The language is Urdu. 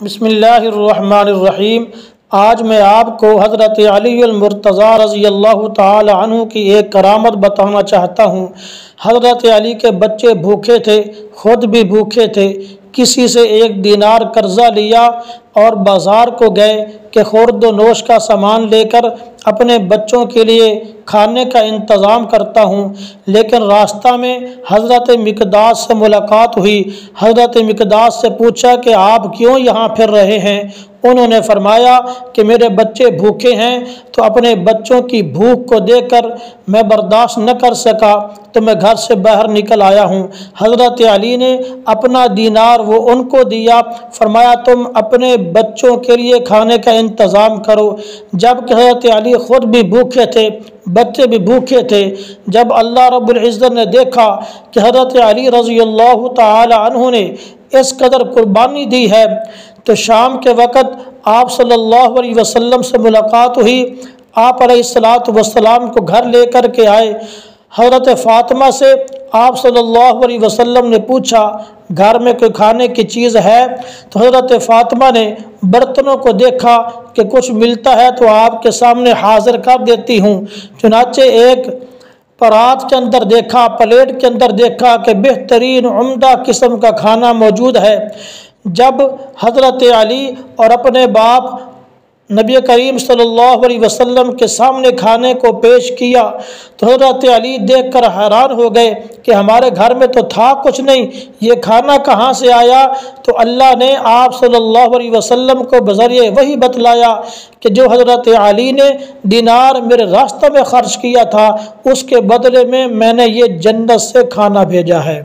بسم اللہ الرحمن الرحیم۔ آج میں آپ کو حضرت علی المرتضیٰ رضی اللہ تعالی عنہ کی ایک کرامت بتانا چاہتا ہوں۔ حضرت علی کے بچے بھوکے تھے، خود بھی بھوکے تھے۔ کسی سے 1 دینار قرضہ لیا اور بازار کو گئے کہ خورد و نوش کا سامان لے کر اپنے بچوں کے لیے کھانے کا انتظام کرتا ہوں، لیکن راستہ میں حضرت مقداد سے ملاقات ہوئی۔ حضرت مقداد سے پوچھا کہ آپ کیوں یہاں پھر رہے ہیں؟ انہوں نے فرمایا کہ میرے بچے بھوکے ہیں، تو اپنے بچوں کی بھوک کو دیکھ کر میں برداشت نہ کر سکا تو میں گھر سے باہر نکل آیا ہوں۔ حضرت علی نے اپنا دینار وہ ان کو دیا، فرمایا تم اپنے بچوں کے لیے کھانے کا انتظام کرو۔ جب کہ حضرت علی خود بھی بھوکے تھے، بچے بھی بھوکے تھے۔ جب اللہ رب العزت نے دیکھا کہ حضرت علی رضی اللہ تعالی عنہ نے اس قدر قربانی دی ہے، تو شام کے وقت آپ صلی اللہ علیہ وسلم سے ملاقات ہوئی۔ آپ علیہ السلام کو گھر لے کر کے آئے۔ حضرت فاطمہ سے آپ صلی اللہ علیہ وسلم نے پوچھا گھر میں کوئی کھانے کی چیز ہے؟ تو حضرت فاطمہ نے برتنوں کو دیکھا کہ کچھ ملتا ہے تو آپ کے سامنے حاضر کر دیتی ہوں۔ چنانچہ ایک پرات کے اندر دیکھا، پلیٹ کے اندر دیکھا کہ بہترین عمدہ قسم کا کھانا موجود ہے۔ جب حضرت علی اور اپنے باپ نبی کریم صلی اللہ علیہ وسلم کے سامنے کھانے کو پیش کیا تو حضرت علی دیکھ کر حیران ہو گئے کہ ہمارے گھر میں تو تھا کچھ نہیں، یہ کھانا کہاں سے آیا؟ تو اللہ نے آپ صلی اللہ علیہ وسلم کو بذریعہ وحی بتلایا کہ جو حضرت علی نے دینار میرے راستہ میں خرچ کیا تھا، اس کے بدلے میں نے یہ جنت سے کھانا بھیجا ہے۔